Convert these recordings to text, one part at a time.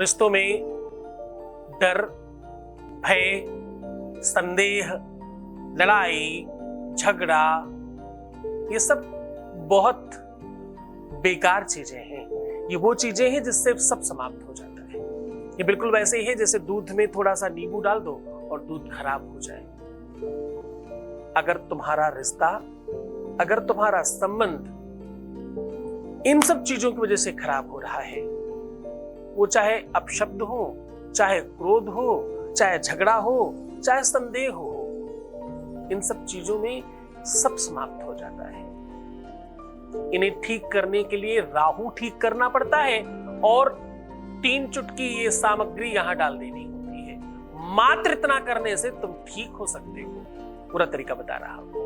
रिश्तों में डर, भय, संदेह, लड़ाई, झगड़ा, ये सब बहुत बेकार चीजें हैं। ये वो चीजें हैं जिससे सब समाप्त हो जाता है। ये बिल्कुल वैसे ही है जैसे दूध में थोड़ा सा नींबू डाल दो और दूध खराब हो जाए। अगर तुम्हारा रिश्ता, अगर तुम्हारा संबंध इन सब चीजों की वजह से खराब हो रहा है, वो चाहे अपशब्द हो, चाहे क्रोध हो, चाहे झगड़ा हो, चाहे संदेह हो, इन सब चीजों में सब समाप्त हो जाता है। इन्हें ठीक करने के लिए राहु ठीक करना पड़ता है और 3 चुटकी ये सामग्री यहां डाल देनी होती है। मात्र इतना करने से तुम ठीक हो सकते हो। पूरा तरीका बता रहा हूं।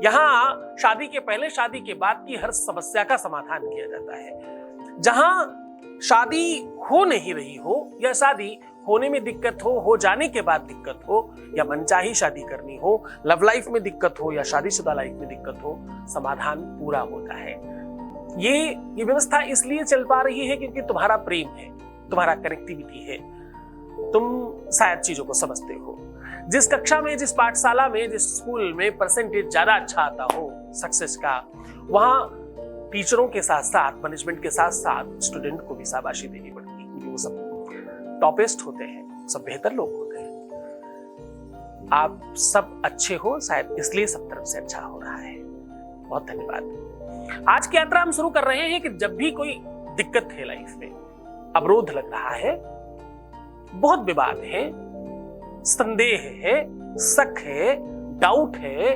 यहां शादी के पहले, शादी के बाद की हर समस्या का समाधान किया जाता है। जहां शादी हो नहीं रही हो या शादी होने में दिक्कत हो जाने के बाद दिक्कत हो, या मनचाही शादी करनी हो, लव लाइफ में दिक्कत हो या शादीशुदा लाइफ में दिक्कत हो, समाधान पूरा होता है। ये व्यवस्था इसलिए चल पा रही है क्योंकि तुम्हारा प्रेम है, तुम्हारा कनेक्टिविटी है, तुम शायद चीजों को समझते हो। जिस कक्षा में, जिस पाठशाला में, जिस स्कूल में परसेंटेज ज्यादा अच्छा आता हो सक्सेस का, वहां टीचरों के साथ साथ, मैनेजमेंट के साथ साथ स्टूडेंट को भी शाबाशी देनी पड़ती है क्योंकि वो सब टॉपिस्ट होते हैं, सब बेहतर लोग होते हैं। आप सब अच्छे हो, शायद इसलिए सब तरफ से अच्छा हो रहा है। बहुत धन्यवाद। आज की यात्रा हम शुरू कर रहे हैं कि जब भी कोई दिक्कत है लाइफ में, अवरोध लग रहा है, बहुत विवाद है, संदेह है, शक है, डाउट है,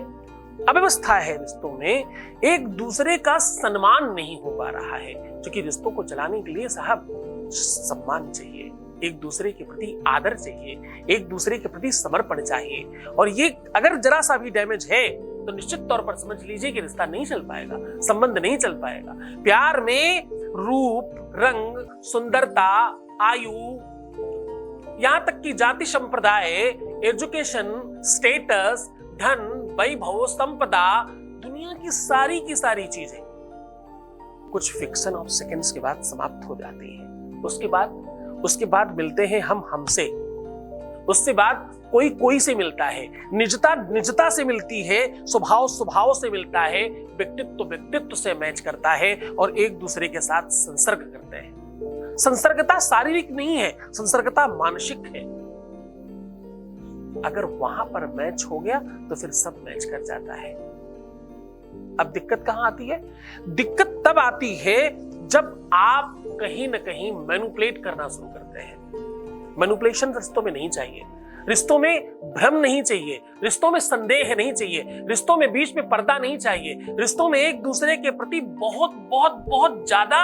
अव्यवस्था है रिश्तों में, एक दूसरे का सम्मान नहीं हो पा रहा है, क्योंकि रिश्तों को चलाने के लिए साहब सम्मान चाहिए, एक दूसरे के प्रति आदर चाहिए, एक दूसरे के प्रति समर्पण चाहिए। और ये अगर जरा सा भी डैमेज है तो निश्चित तौर पर समझ लीजिए कि रिश्ता नहीं चल पाएगा, संबंध नहीं चल पाएगा। प्यार में रूप, रंग, सुंदरता, आयु, यहां तक कि जाति, संप्रदाय, एजुकेशन, स्टेटस, धन, वैभव, संपदा, दुनिया की सारी चीजें कुछ फ्रिक्शन ऑफ सेकंड्स के बाद समाप्त हो जाती है। उसके बाद मिलते हैं हम हमसे, उसके बाद कोई से मिलता है, निजता से मिलती है, स्वभाव से मिलता है, व्यक्तित्व से मैच करता है और एक दूसरे के साथ संसर्ग करते हैं। संसर्गता शारीरिक नहीं है, संसर्गता मानसिक है। अगर वहां पर मैच हो गया तो फिर सब मैच कर जाता है। अब दिक्कत कहां आती है? दिक्कत तब आती है जब आप कहीं ना कहीं मैनिपुलेट करना शुरू करते हैं। मैनिपुलेशन रिश्तों में नहीं चाहिए, रिश्तों में भ्रम नहीं चाहिए, रिश्तों में संदेह नहीं चाहिए, रिश्तों में बीच में पर्दा नहीं चाहिए, रिश्तों में एक दूसरे के प्रति बहुत बहुत बहुत ज्यादा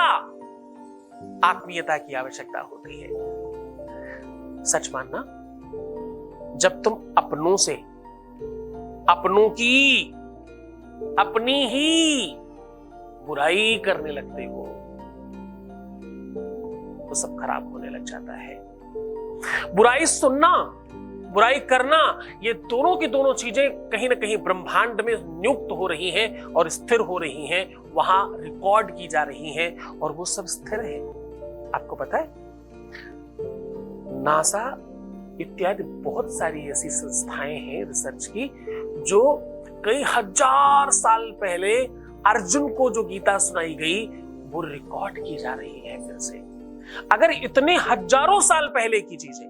आत्मीयता की आवश्यकता होती है। सच मानना, जब तुम अपनों से, अपनों की, अपनी ही बुराई करने लगते हो तो सब खराब होने लग जाता है। बुराई सुनना, बुराई करना, ये दोनों की दोनों चीजें कहीं ना कहीं ब्रह्मांड में नियुक्त हो रही हैं और स्थिर हो रही हैं, वहां रिकॉर्ड की जा रही हैं और वो सब स्थिर है। आपको पता है, नासा इत्यादि बहुत सारी ऐसी संस्थाएं हैं रिसर्च की जो कई हजार साल पहले अर्जुन को जो गीता सुनाई गई वो रिकॉर्ड की जा रही है फिर से। अगर इतने हजारों साल पहले की चीजें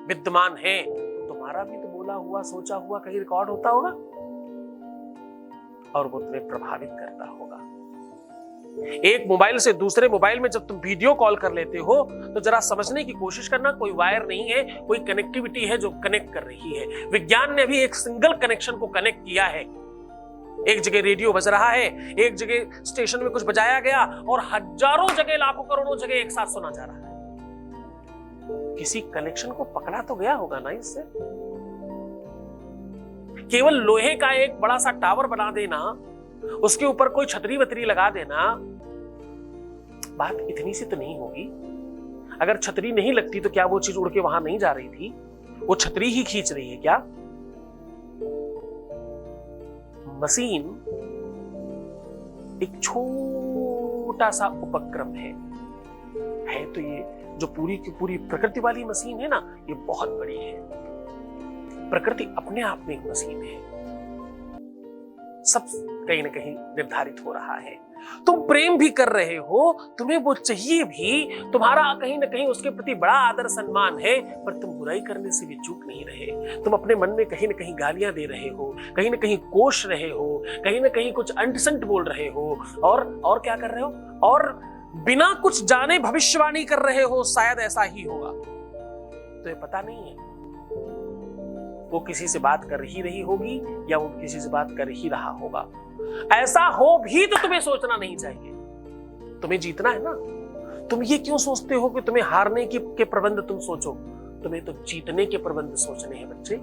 विद्यमान हैं तो तुम्हारा भी तो बोला हुआ, सोचा हुआ कहीं रिकॉर्ड होता होगा और वो तुम्हें प्रभावित करता होगा। एक मोबाइल से दूसरे मोबाइल में जब तुम वीडियो कॉल कर लेते हो तो जरा समझने की कोशिश करना, कोई वायर नहीं है, कोई कनेक्टिविटी है जो कनेक्ट कर रही है। विज्ञान ने भी एक सिंगल कनेक्शन को कनेक्ट किया है। एक जगह रेडियो बज रहा है, एक जगह स्टेशन में कुछ बजाया गया और हजारों जगह, लाखों करोड़ों जगह एक साथ सुना जा रहा है। किसी कनेक्शन को पकड़ा तो गया होगा ना इससे। केवल लोहे का एक बड़ा सा टावर बना देना, उसके ऊपर कोई छतरी वतरी लगा देना, बात इतनी सी तो नहीं होगी। अगर छतरी नहीं लगती तो क्या वो चीज उड़ के वहां नहीं जा रही थी? वो छतरी ही खींच रही है क्या? मशीन एक छोटा सा उपक्रम है तो ये जो पूरी की पूरी प्रकृति वाली मशीन है ना, ये बहुत बड़ी है। प्रकृति अपने आप में एक मशीन है, सब कहीं ना कहीं निर्धारित हो रहा है। तुम प्रेम भी कर रहे हो, तुम्हें वो चाहिए भी, तुम्हारा कहीं ना कहीं उसके प्रति बड़ा आदर सम्मान है, पर तुम बुराई करने से भी चूक नहीं रहे। तुम अपने मन में कहीं ना कहीं गालियां दे रहे हो, कहीं ना कहीं कोस रहे हो, कहीं ना कहीं कुछ अंट-संट बोल रहे हो, और क्या कर रहे हो, और बिना कुछ जाने भविष्यवाणी कर रहे हो, शायद ऐसा ही होगा। तो ये पता नहीं है वो किसी से बात कर ही रही होगी या वो किसी से बात कर ही रहा होगा। ऐसा हो भी तो तुम्हें सोचना नहीं चाहिए। तुम्हें जीतना है ना, तुम ये क्यों सोचते हो कि तुम्हें हारने के प्रबंध तुम सोचो? तुम्हें तो जीतने के प्रबंध सोचने हैं बच्चे।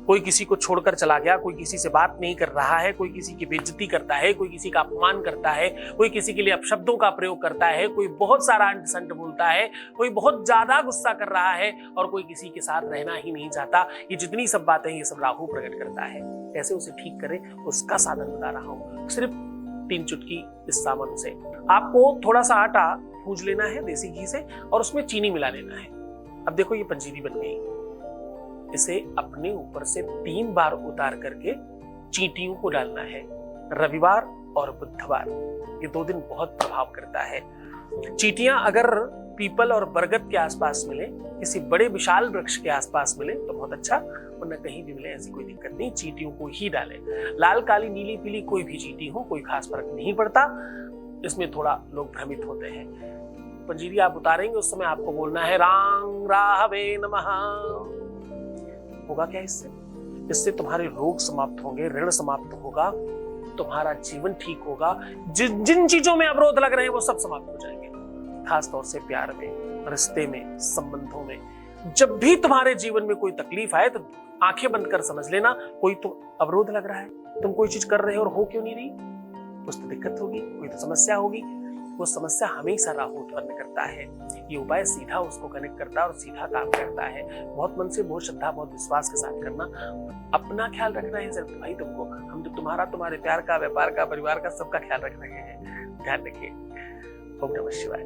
कोई किसी को छोड़कर चला गया, कोई किसी से बात नहीं कर रहा है, कोई किसी की बेइज्जती करता है, कोई किसी का अपमान करता है, कोई किसी के लिए अपशब्दों का प्रयोग करता है, कोई बहुत सारा अंट-संट बोलता है, कोई बहुत ज्यादा गुस्सा कर रहा है, और कोई किसी के साथ रहना ही नहीं चाहता। ये जितनी सब बातें ये सब राहु प्रकट करता है। कैसे उसे ठीक करें उसका साधन बता रहा हूं, सिर्फ 3 चुटकी इस सामान से। आपको थोड़ा सा आटा भूंज लेना है देसी घी से, और उसमें चीनी मिला लेना है। अब देखो ये पंजीरी बन गई। इसे अपने ऊपर से 3 बार उतार करके चींटियों को डालना है। रविवार और बुधवार, ये 2 दिन बहुत प्रभाव करता है। चींटियां अगर पीपल और बरगद के आसपास मिले, किसी बड़े विशाल वृक्ष के आसपास मिले तो बहुत अच्छा, वरना कहीं भी मिले ऐसी कोई दिक्कत नहीं, चींटियों को ही डालें। लाल, काली, नीली, पीली कोई भी चींटी हो, कोई खास फर्क नहीं पड़ता। इसमें थोड़ा लोग भ्रमित होते हैं। पंजीरी आप उतारेंगे उस समय आपको बोलना है रांग राहवे नमः। होगा क्या इससे तुम्हारे रोग समाप्त होंगे, ऋण समाप्त होगा, तुम्हारा जीवन ठीक होगा, जिन चीजों में अवरोध लग रहे हैं वो सब समाप्त हो जाएंगे। खास तौर से प्यार में, रिश्ते में, संबंधों में। जब भी तुम्हारे जीवन में कोई तकलीफ आए तो आंखें बंद कर समझ लेना कोई तो अवरोध लग रहा है। तुम कोई चीज कर रहे हो और हो क्यों नहीं रही, कुछ तो दिक्कत होगी, कोई तो समस्या होगी। वो समस्या हमेशा राहु उत्पन्न करता है। ये उपाय सीधा उसको कनेक्ट करता है और सीधा काम करता है। बहुत मन से, बहुत श्रद्धा, बहुत विश्वास के साथ करना। अपना ख्याल रखना है सिर्फ भाई तुमको। हम तो तुम्हारे प्यार का, व्यापार का, परिवार का, सबका ख्याल रख रहे हैं। ध्यान रखिए। ओम नमः शिवाय।